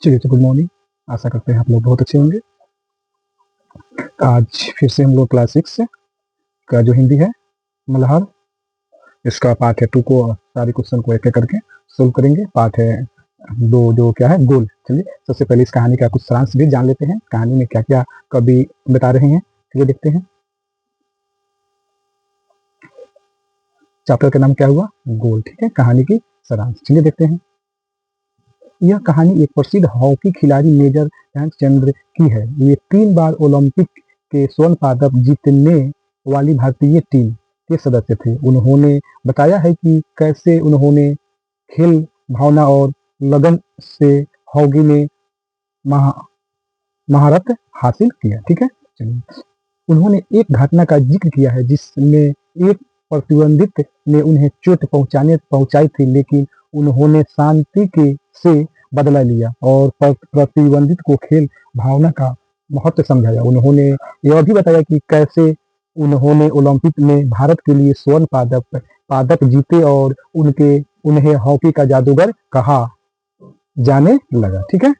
चलिए तो good morning. आशा करते हैं आप लोग बहुत अच्छे होंगे। आज फिर से हम लोग क्लास 6 का जो हिंदी है मल्हार, इसका पार्ट है 2 को सारे क्वेश्चन को एक एक करके सोल्व करेंगे। पार्ट है 2 जो क्या है गोल। चलिए सबसे पहले इस कहानी का कुछ सारांश भी जान लेते हैं, कहानी में क्या क्या कवि बता रहे हैं। चलिए देखते हैं। चैप्टर का नाम क्या हुआ? गोल। ठीक है, कहानी की सारांश चलिए देखते हैं। यह कहानी एक प्रसिद्ध हॉकी खिलाड़ी मेजर ध्यानचंद की है। ये 3 बार ओलंपिक के स्वर्ण पदक जीतने वाली भारतीय टीम के सदस्य थे। उन्होंने बताया है कि कैसे उन्होंने खेल भावना और लगन से हॉकी में महारत हासिल किया। ठीक है, चलिए उन्होंने एक घटना का जिक्र किया है जिसमें एक प्रतिद्वंदित ने उन्हें चोट पहुंचाई थी, लेकिन उन्होंने शांति के से बदला लिया और प्रतिद्वंदित को खेल भावना का महत्व समझाया। उन्होंने यह भी बताया कि कैसे उन्होंने ओलंपिक में भारत के लिए स्वर्ण पादक जीते और उन्हें हॉकी का जादूगर कहा जाने लगा। ठीक है,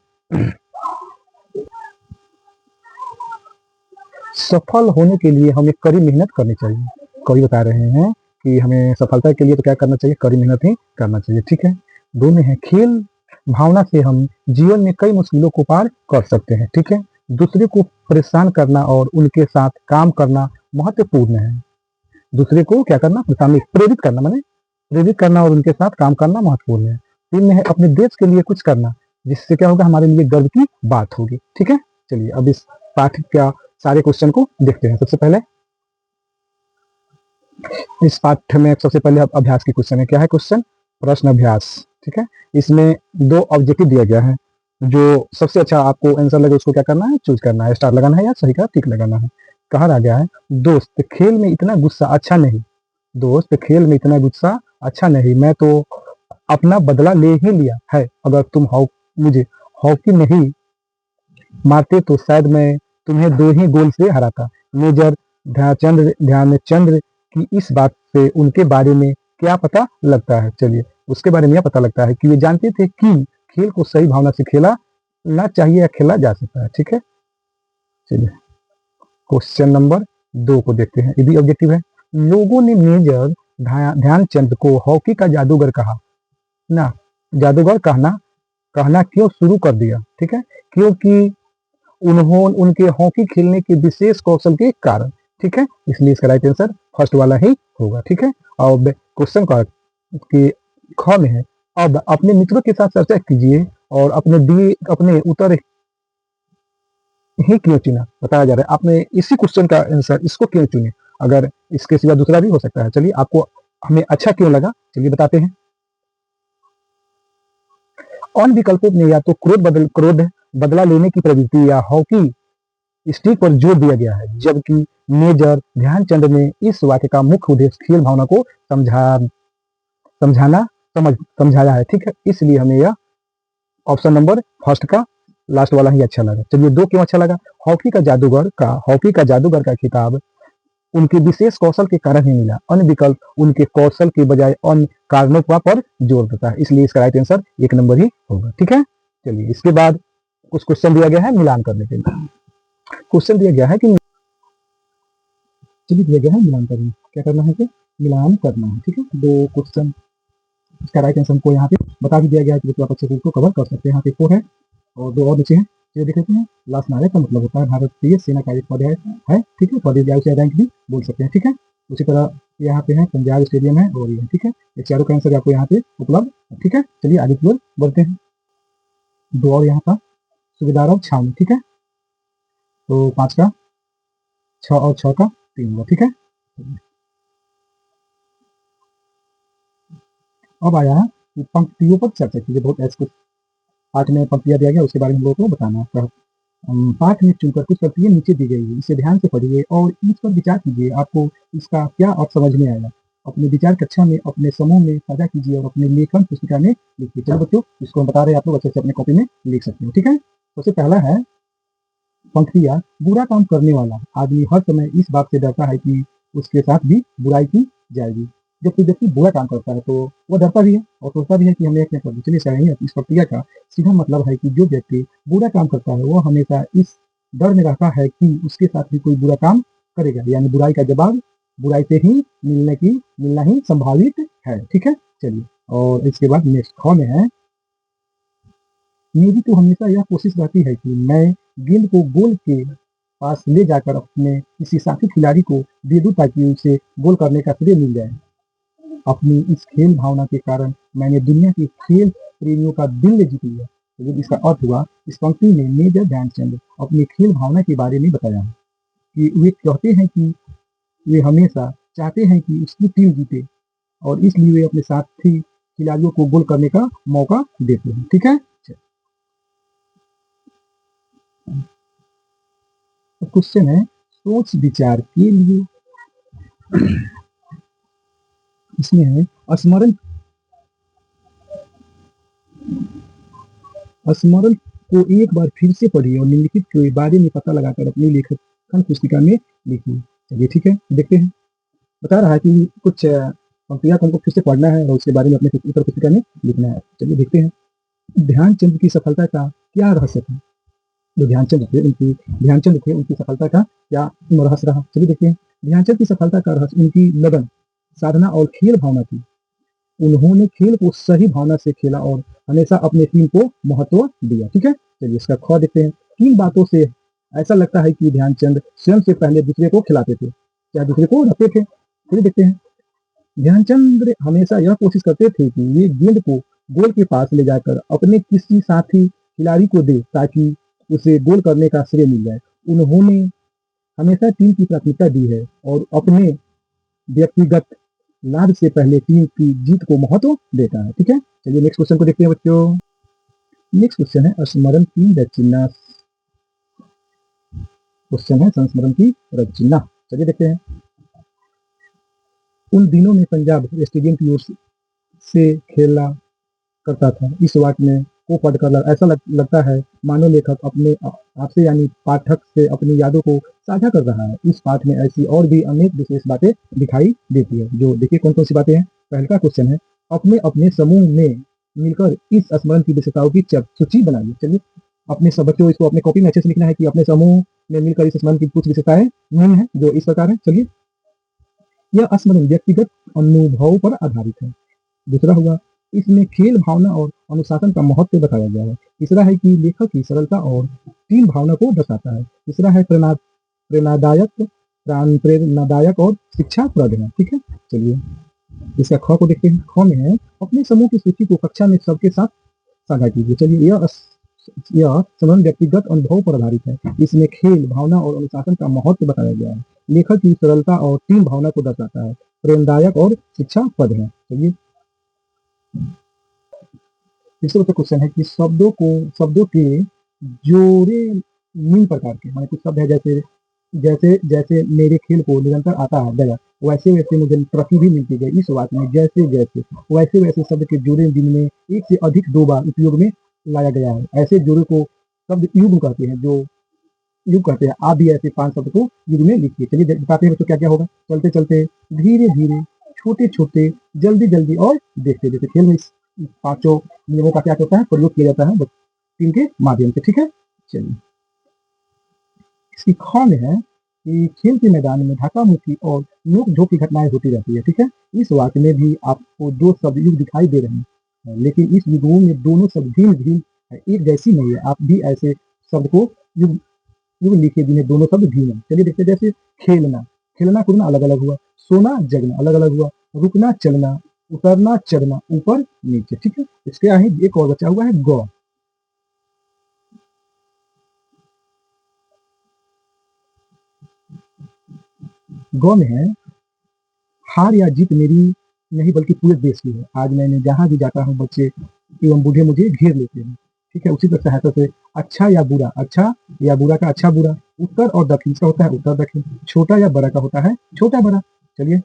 सफल होने के लिए हमें कड़ी मेहनत करनी चाहिए। कवि बता रहे हैं कि हमें सफलता के लिए तो क्या करना चाहिए? कड़ी मेहनत ही करना चाहिए। ठीक है, दो में है खेल भावना से हम जीवन में कई मुश्किलों को पार कर सकते हैं। ठीक है, दूसरे को परेशान करना और उनके साथ काम करना महत्वपूर्ण है। दूसरे को क्या करना? प्रेरित करना, माने प्रेरित करना और उनके साथ काम करना महत्वपूर्ण है। तीन में है अपने देश के लिए कुछ करना, जिससे क्या होगा? हमारे लिए गर्व की बात होगी। ठीक है, चलिए अब इस पाठ का सारे क्वेश्चन को देखते हैं। सबसे पहले इस पाठ में सबसे पहले अभ्यास की क्वेश्चन है। क्या है क्वेश्चन? प्रश्न अभ्यास। ठीक है, इसमें 2 ऑब्जेक्टिव दिया गया है। जो सबसे अच्छा आपको आंसर लगे उसको क्या करना है? चूज करना है, स्टार लगाना है या सही का टिक लगाना है। कहा रहा गया है, दोस्त खेल में इतना गुस्सा अच्छा नहीं। दोस्त खेल में इतना गुस्सा अच्छा नहीं, मैं तो अपना बदला ले ही लिया है। अगर तुम मुझे हॉकी नहीं मारते तो शायद मैं तुम्हें 2 ही गोल से हराता। मेजर ध्यानचंद की इस बात से उनके बारे में क्या पता लगता है? चलिए उसके बारे में यह पता लगता है कि वे जानते थे कि खेल को सही भावना से खेला ना चाहिए या खेला जा सकता है। ठीक है, चलिए क्वेश्चन नंबर 2 को देखते हैं। ये भी ऑब्जेक्टिव है। लोगों ने मेजर ध्यानचंद को हॉकी का जादूगर कहा ना, जादूगर कहना क्यों शुरू कर दिया? ठीक है, क्योंकि उन्होंने उनके हॉकी खेलने के विशेष कौशल के कारण। ठीक है, इसलिए इसका राइट आंसर फर्स्ट वाला ही होगा। ठीक है, अब क्वेश्चन का कि ख में है, अब अपने मित्रों के साथ चर्चा कीजिए और अपने उत्तर ही क्यों चुना? बताया जा रहा है आपने इसी क्वेश्चन का आंसर इसको क्यों चुने? अगर इसके सिवा दूसरा भी हो सकता है। चलिए आपको हमें अच्छा क्यों लगा, चलिए बताते हैं। अन्य विकल्पों में या तो क्रोध बदला लेने की प्रवृत्ति या हॉकी स्टिक पर जोर दिया गया है, जबकि मेजर ध्यानचंद ने इस वाक्य का मुख्य उद्देश्य खेल भावना को समझाना समझाया है। ठीक है, इसलिए हमें यह ऑप्शन नंबर फर्स्ट का लास्ट वाला ही अच्छा लगा। चलिए 2 क्यों अच्छा लगा? हॉकी का जादूगर का खिताब उनके विशेष कौशल के कारण ही मिला। अन्य विकल्प उनके कौशल के बजाय अन्य कारणों पर जोर देता है, इसलिए इसका राइट आंसर 1 नंबर ही होगा। ठीक है, चलिए इसके बाद कुछ क्वेश्चन दिया गया है मिलान करने के लिए। क्वेश्चन दिया गया है कि मिलान करना। क्या करना है? कि मिलान करना है। ठीक है, 2 क्वेश्चन इसका राइट आंसर हमको यहाँ पे बता भी दिया गया है कि आप अच्छे से इसको कवर कर सकते हैं। यहाँ पे 4 है और 2 और नीचे है। ये देख लेते हैं। लास्ट नायक का मतलब होता है भारतीय सेना का एक पद है। ठीक है, पद या रैंक भी बोल सकते हैं। ठीक है, उसी तरह यहाँ पे है पंजाब स्टेडियम है और ये। ठीक है, ये चारों का आंसर आपको यहाँ पे उपलब्ध। ठीक है, चलिए आगे की ओर बढ़ते हैं। 2 और यहाँ का सुबेदार छावनी। ठीक है, तो 5 का 6 और 6 का 3 होगा। ठीक है, अब आया है कि पंक्तियों पर चर्चा कीजिए। बहुत ऐसे कुछ पाठ में पंक्तियां दिया गया, उसके बारे में हम लोगों को बताना है। पाठ में चुनकर कुछ पंक्तियां नीचे दी गई है, इसे ध्यान से पढ़िए और इस पर विचार कीजिए। आपको इसका क्या अर्थ समझ में आएगा? अपने विचार कक्षा में अपने समूह में साझा कीजिए और अपने लेखन पुस्तिका में लिखिए। चलो बच्चों, इसको हम बता रहे हैं, आप लोग अच्छे से अपने कॉपी में लिख सकते हो। ठीक है, सबसे पहला है पंक्तियां, बुरा काम करने वाला आदमी हर समय इस बात से डरता है कि उसके साथ भी बुराई की जाएगी। जब कोई व्यक्ति बुरा काम करता है तो वो डरता भी है और सोचता भी है कि हमने क्या कर दिया। चलिए सही है, इस प्रक्रिया का सीधा मतलब है कि जो व्यक्ति बुरा काम करता है वो हमेशा इस डर में रहता है कि उसके साथ भी कोई बुरा काम करेगा, यानी बुराई का जवाब बुराई से ही मिलना ही संभावित है। ठीक है, चलिए और इसके बाद नेक्स्ट ख में है, मेरी तो हमेशा यह कोशिश रहती है कि मैं गेंद को गोल के पास ले जाकर अपने किसी साथी खिलाड़ी को दे दूं ताकि उसे गोल करने का श्रेय मिल जाए। अपनी इस खेल भावना के कारण मैंने दुनिया के खेल प्रेमियों का दिल जीत लिया। तो इसका अर्थ हुआ, इस पंक्ति में मेजर ध्यानचंद अपनी खेल भावना के बारे में बताया है कि वे कहते हैं कि वे हमेशा चाहते हैं कि उसकी टीम जीते और इसलिए वे अपने साथी खिलाड़ियों को गोल करने का मौका देते हैं। ठीक है, क्वेश्चन है सोच विचार के लिए, इसमें है स्मरण स्मरण को एक बार फिर से पढ़िए और निम्नलिखित के बारे में पता लगाकर अपनी लेखन पुस्तिका में लिखिए। चलिए ठीक है, देखते हैं। बता रहा है कि कुछ पंक्तियां हमको फिर से पढ़ना है और उसके बारे में अपने उत्तर पुस्तिका में लिखना है। चलिए देखते हैं। ध्यानचंद की सफलता का क्या रहस्य था? जो ध्यानचंद थे उनकी सफलता का क्या रहस्य रहा? चलिए देखते हैं। ध्यानचंद की सफलता का रहस्य उनकी लगन, साधना और खेल भावना थी। उन्होंने खेल को सही भावना से खेला और हमेशा अपने टीम को महत्व दिया। ठीक है, चलिए इसका ख देखते हैं। किन बातों से ऐसा लगता है कि ध्यानचंद स्वयं से पहले दूसरे को खिलाते थे या दूसरे को रखते थे? चलिए देखते हैं। ध्यानचंद हमेशा यह कोशिश करते थे कि वे गेंद को गोल के पास ले जाकर अपने किसी साथी खिलाड़ी को दे ताकि उसे गोल करने का श्रेय मिल जाए। उन्होंने हमेशा टीम की प्राथमिकता दी है और अपने व्यक्तिगत लाभ से पहले टीम की जीत को महत्व देता है। ठीक है, चलिए नेक्स्ट क्वेश्चन को देखते हैं बच्चों। नेक्स्ट क्वेश्चन है स्मरण की रचना। क्वेश्चन है संस्मरण की रचना। चलिए देखते हैं। उन दिनों में पंजाब स्टेडियम की ओर से खेला करता था। इस वाक्य में को पढ़कर ऐसा लगता है मानो लेखक अपने आपसे यानी पाठक से अपनी यादों को साझा कर रहा है। इस पाठ में ऐसी और भी अनेक विशेष बातें दिखाई देती है। जो देखिए कौन कौन सी बातें हैं। पहला क्वेश्चन है, अपने अपने समूह में मिलकर इस स्मरण की विशेषताओं की सूची बनाइए। चलिए अपने सब बच्चों इसको अपने कॉपी में अच्छे से लिखना है कि अपने समूह में मिलकर इस स्मरण की कुछ विशेषताएं निम्न है जो इस प्रकार है। चलिए, यह स्मरण व्यक्तिगत अनुभव पर आधारित है। दूसरा हुआ, इसमें खेल भावना और अनुशासन का महत्व बताया गया है। तीसरा है कि लेखक की सरलता और टीम भावना को दर्शाता है। तीसरा है प्रेरणादायक और शिक्षाप्रद है। ठीक है, चलिए इसका ख को देखते हैं। ख में है, अपने समूह की सूची को कक्षा में सबके साथ साझा कीजिए। चलिए यह स्मरण व्यक्तिगत अनुभव पर आधारित है। इसमें खेल भावना और अनुशासन का महत्व बताया गया है। लेखक की सरलता और टीम भावना को दर्शाता है। प्रेरणादायक और शिक्षाप्रद है। चलिए तीसरा क्वेश्चन है कि शब्दों के जोड़े निम्न प्रकार के, माने कुछ शब्द है जैसे जैसे जैसे मेरे खेल को निरंतर आता है गया, वैसे वैसे मुझे ट्रॉफी भी मिलती गई। इस वाक्य में जैसे जैसे वैसे वैसे शब्द के जोड़े जिनमें एक से अधिक 2 बार उपयोग में लाया गया है, ऐसे जोड़े को शब्द युग्म कहते हैं। जो युग कहते हैं। आप भी ऐसे 5 शब्द को युग में लिखिए। चलिए बताते हैं बच्चों क्या क्या होगा। चलते चलते, धीरे धीरे, छोटे छोटे, जल्दी जल्दी और देखते देखते। खेल में इस 5 नियमों का क्या होता है, प्रयोग किया जाता है टीम के माध्यम से। ठीक है, चलिए इसकी ख में है कि खेल के मैदान में धक्का मुक्की और नोक झोंक की घटनाएं होती रहती है। ठीक है, इस वाक्य में भी आपको 2 शब्द युग दिखाई दे रहे हैं, लेकिन इस युगों में दोनों शब्द भिन्न भिन्न है, एक जैसी नहीं है। आप भी ऐसे शब्द को युग लिखे जिन्हें दोनों शब्द भिन्न है। चलिए देखते हैं। जैसे खेलना कूदना अलग अलग हुआ, सोना जगना अलग अलग हुआ, रुकना चलना, उतरना चढ़ना, ऊपर नीचे। ठीक है, इसके आगे एक और बचा हुआ है ग। ग में है, हार या जीत मेरी नहीं बल्कि पूरे देश की है। आज मैंने जहां भी जाता हूँ बच्चे एवं बूढ़े मुझे घेर लेते हैं। ठीक है, उसी तरह सहायता से अच्छा या बुरा का अच्छा बुरा, उत्तर और दक्षिण का होता है उत्तर दक्षिण, छोटा या बड़ा का होता है छोटा बड़ा। चलिए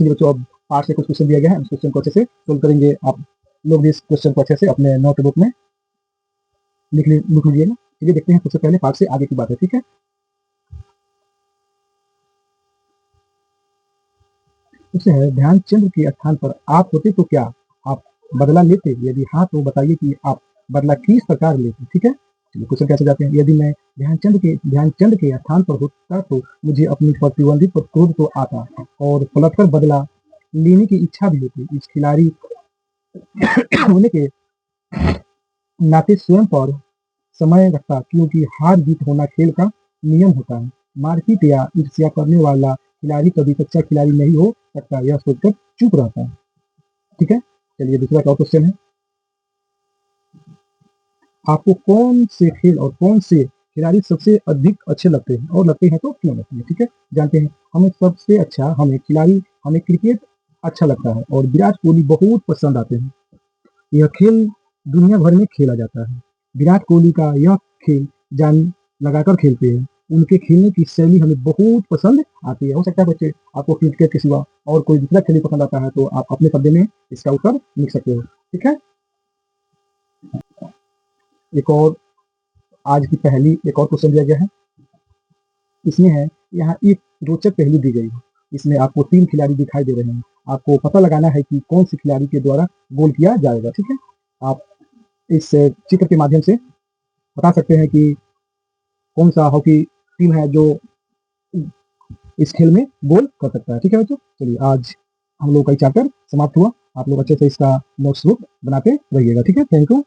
बच्चों, अब पार्ट से कुछ क्वेश्चन दिया गया है, उस क्वेश्चन को अच्छे से सोल्व करेंगे। आप लोग भी इस क्वेश्चन को अच्छे से अपने नोटबुक में लिख लीजिएगा। चलिए देखते हैं सबसे पहले पार्ट से आगे की बात है। ठीक है, उससे है ध्यानचंद के स्थान पर आप होते तो क्या आप बदला लेते? यदि हाँ तो बताइए कि आप बदला किस प्रकार लेते। ठीक है, चलिए क्वेश्चन कैसे जाते हैं। यदि मैं ध्यानचंद के स्थान पर होता तो मुझे अपनी प्रतिद्वंदी पर क्रोध तो आता और पलटकर बदला लेने की इच्छा भी होती। इस खिलाड़ी होने के नाते स्वयं पर समय रखता, क्योंकि हार जीत होना खेल का नियम होता है। मारपीट या ईर्ष्या करने वाला खिलाड़ी कभी सच्चा खिलाड़ी नहीं हो सकता, यह सोचकर चुप रहता है। ठीक है, चलिए दूसरा का क्वेश्चन है, आपको कौन से खेल और कौन से खिलाड़ी सबसे अधिक अच्छे लगते हैं और लगते हैं तो क्यों लगते हैं? ठीक है, जानते हैं। हमें खिलाड़ी, हमें क्रिकेट अच्छा लगता है और विराट कोहली बहुत पसंद आते हैं। यह खेल दुनिया भर में खेला जाता है। विराट कोहली का यह खेल जान लगाकर खेलते हैं। उनके खेलने की शैली हमें बहुत पसंद आती है। हो सकता है बच्चे आपको क्रिकेट के सिवा और कोई दूसरा खेल पसंद आता है, तो आप अपने शब्द में इसका उत्तर लिख सकते हो। ठीक है, एक और आज की पहली एक और क्वेश्चन दिया गया है। इसमें है, यहाँ एक रोचक पहलू दी गई है। इसमें आपको 3 खिलाड़ी दिखाई दे रहे हैं। आपको पता लगाना है कि कौन से खिलाड़ी के द्वारा गोल किया जाएगा। ठीक है, आप इस चित्र के माध्यम से बता सकते हैं कि कौन सा हॉकी टीम है जो इस खेल में गोल कर सकता है। ठीक है बच्चों, चलिए आज हम लोग का चैप्टर समाप्त हुआ। आप लोग अच्छे से इसका नोट्स बुक बनाते रहिएगा। ठीक है, थैंक यू।